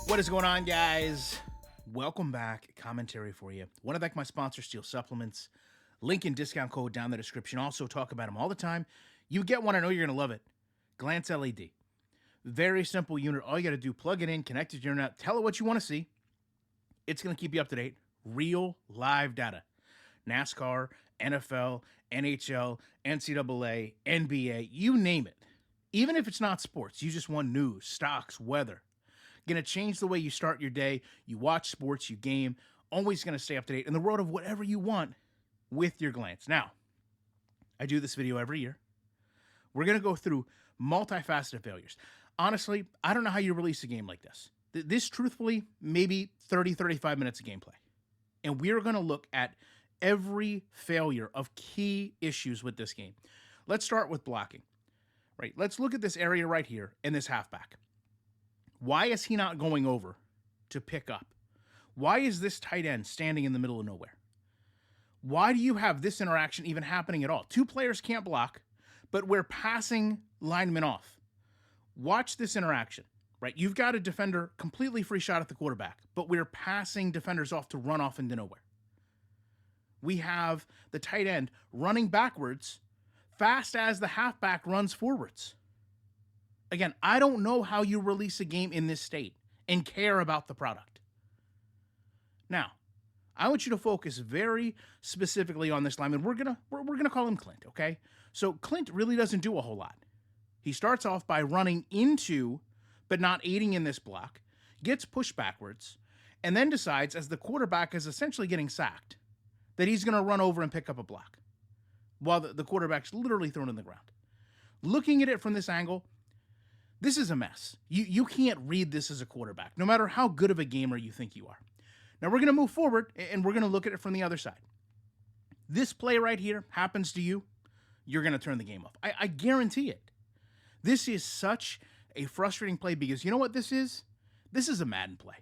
What is going on, guys? Welcome back. Commentary for you. Want to thank my sponsor, Steel Supplements. Link and discount code down in the description. Also talk about them all the time. You get one, I know you're going to love it. Glance LED. Very simple unit. All you got to do, plug it in, connect it to your internet, tell it what you want to see. It's going to keep you up to date. Real live data. NASCAR, NFL, NHL, NCAA, NBA, you name it. Even if it's not sports, you just want news, stocks, weather. Going to change the way you start your day, you watch sports, you game, always going to stay up to date in the world of whatever you want with your Glance. Now, I do this video every year. We're going to go through multifaceted failures. Honestly, I don't know how you release a game like this. This, truthfully, maybe 30, 35 minutes of gameplay. And we're going to look at every failure of key issues with this game. Let's start with blocking. Right? Let's look at this area right here in this halfback. Why is he not going over to pick up? Why is this tight end standing in the middle of nowhere? Why do you have this interaction even happening at all? Two players can't block, but we're passing linemen off. Watch this interaction, right? You've got a defender completely free shot at the quarterback, but we're passing defenders off to run off into nowhere. We have the tight end running backwards fast as the halfback runs forwards. Again, I don't know how you release a game in this state and care about the product. Now, I want you to focus very specifically on this lineman. We're gonna call him Clint, okay? So Clint really doesn't do a whole lot. He starts off by running into, but not aiding in this block, gets pushed backwards, and then decides, as the quarterback is essentially getting sacked, that he's gonna run over and pick up a block, while the quarterback's literally thrown in the ground. Looking at it from this angle, this is a mess. You can't read this as a quarterback, no matter how good of a gamer you think you are. Now we're going to move forward, and we're going to look at it from the other side. This play right here happens to you, you're going to turn the game off. I guarantee it. This is such a frustrating play because you know what this is? This is a Madden play.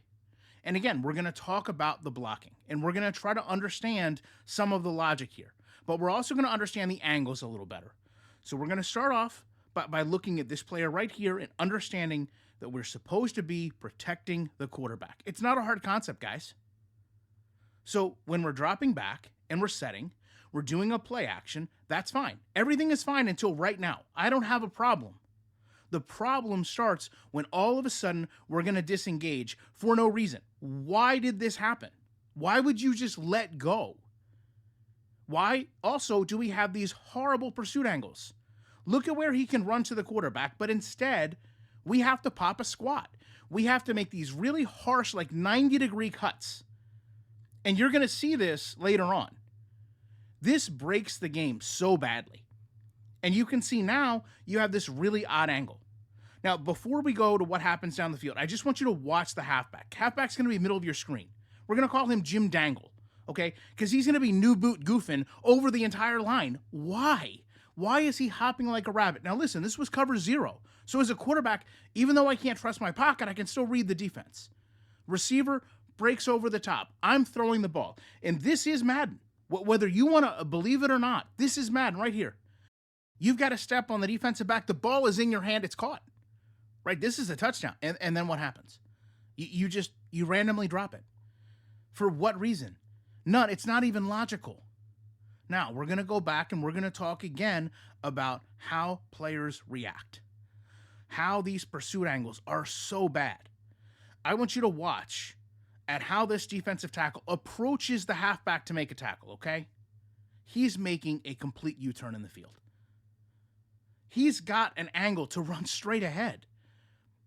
And again, we're going to talk about the blocking, and we're going to try to understand some of the logic here. But we're also going to understand the angles a little better. So we're going to start off by looking at this player right here and understanding that we're supposed to be protecting the quarterback. It's not a hard concept, guys. So when we're dropping back and we're setting, we're doing a play action, that's fine. Everything is fine until right now. I don't have a problem. The problem starts when all of a sudden we're going to disengage for no reason. Why did this happen? Why would you just let go? Why also do we have these horrible pursuit angles? Look at where he can run to the quarterback, but instead, we have to pop a squat. We have to make these really harsh, like 90-degree cuts. And you're going to see this later on. This breaks the game so badly. And you can see now you have this really odd angle. Now, before we go to what happens down the field, I just want you to watch the halfback. Halfback's going to be middle of your screen. We're going to call him Jim Dangle, okay? Because he's going to be new boot goofing over the entire line. Why? Why is he hopping like a rabbit? Now listen, this was cover 0. So as a quarterback, even though I can't trust my pocket, I can still read the defense. Receiver breaks over the top. I'm throwing the ball. And this is Madden. Whether you want to believe it or not, this is Madden right here. You've got to step on the defensive back. The ball is in your hand. It's caught. Right? This is a touchdown. And then what happens? You randomly drop it. For what reason? None. It's not even logical. Now, we're going to go back and we're going to talk again about how players react. How these pursuit angles are so bad. I want you to watch at how this defensive tackle approaches the halfback to make a tackle, okay? He's making a complete U-turn in the field. He's got an angle to run straight ahead.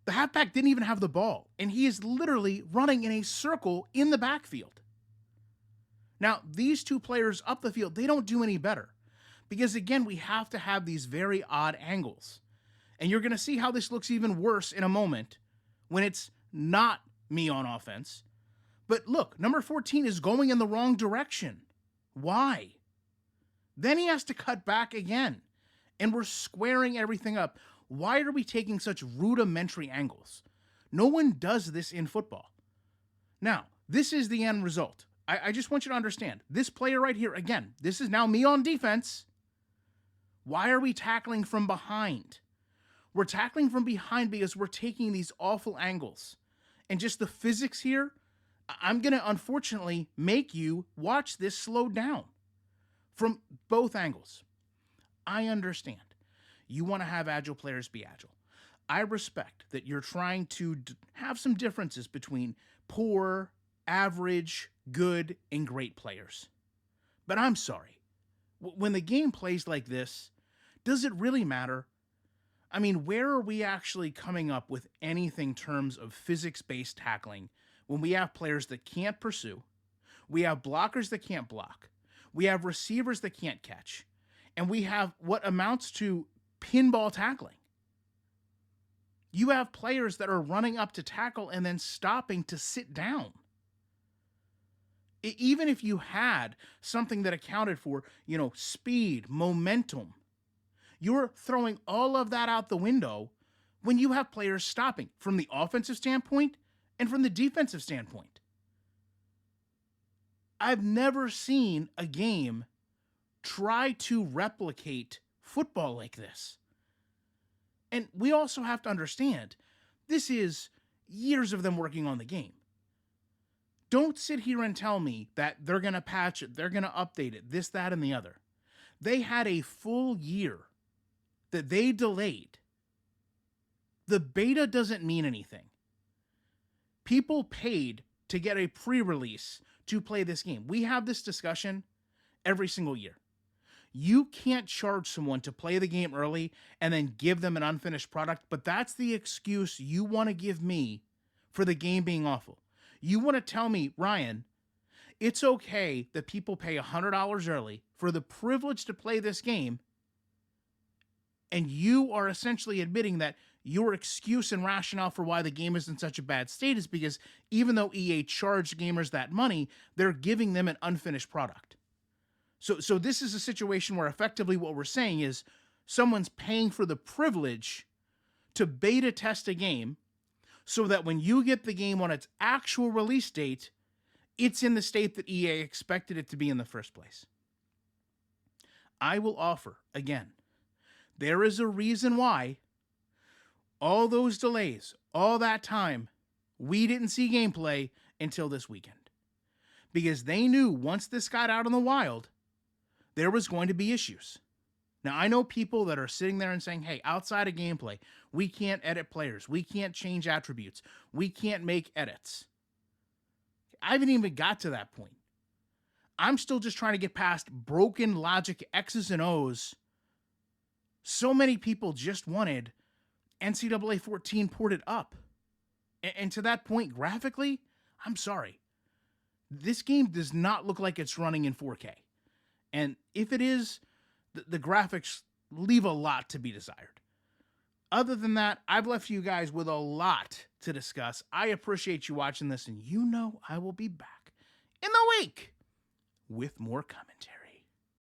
The halfback didn't even have the ball, and he is literally running in a circle in the backfield. Now, these two players up the field, they don't do any better because, again, we have to have these very odd angles. And you're going to see how this looks even worse in a moment when it's not me on offense. But look, number 14 is going in the wrong direction. Why? Then he has to cut back again, and we're squaring everything up. Why are we taking such rudimentary angles? No one does this in football. Now, this is the end result. I just want you to understand, this player right here, again, this is now me on defense. Why are we tackling from behind? We're tackling from behind because we're taking these awful angles. And just the physics here, I'm going to unfortunately make you watch this slowed down from both angles. I understand. You want to have agile players be agile. I respect that you're trying to have some differences between poor, average, good, and great players. But I'm sorry. When the game plays like this, does it really matter? I mean, where are we actually coming up with anything in terms of physics-based tackling when we have players that can't pursue, we have blockers that can't block, we have receivers that can't catch, and we have what amounts to pinball tackling? You have players that are running up to tackle and then stopping to sit down. Even if you had something that accounted for, speed, momentum, you're throwing all of that out the window when you have players stopping from the offensive standpoint and from the defensive standpoint. I've never seen a game try to replicate football like this. And we also have to understand, this is years of them working on the game. Don't sit here and tell me that they're going to patch it, they're going to update it, this, that, and the other. They had a full year that they delayed. The beta doesn't mean anything. People paid to get a pre-release to play this game. We have this discussion every single year. You can't charge someone to play the game early and then give them an unfinished product, but that's the excuse you want to give me for the game being awful. You want to tell me, Ryan, it's okay that people pay $100 early for the privilege to play this game, and you are essentially admitting that your excuse and rationale for why the game is in such a bad state is because even though EA charged gamers that money, they're giving them an unfinished product. So this is a situation where effectively what we're saying is someone's paying for the privilege to beta test a game so that when you get the game on its actual release date, it's in the state that EA expected it to be in the first place. I will offer, again, there is a reason why all those delays, all that time, we didn't see gameplay until this weekend. Because they knew once this got out in the wild, there was going to be issues. Now, I know people that are sitting there and saying, hey, outside of gameplay, we can't edit players. We can't change attributes. We can't make edits. I haven't even got to that point. I'm still just trying to get past broken logic X's and O's. So many people just wanted NCAA 14 ported up. And to that point, graphically, I'm sorry. This game does not look like it's running in 4K. And if it is, the graphics leave a lot to be desired. Other than that, I've left you guys with a lot to discuss. I appreciate you watching this, and I will be back in the week with more commentary.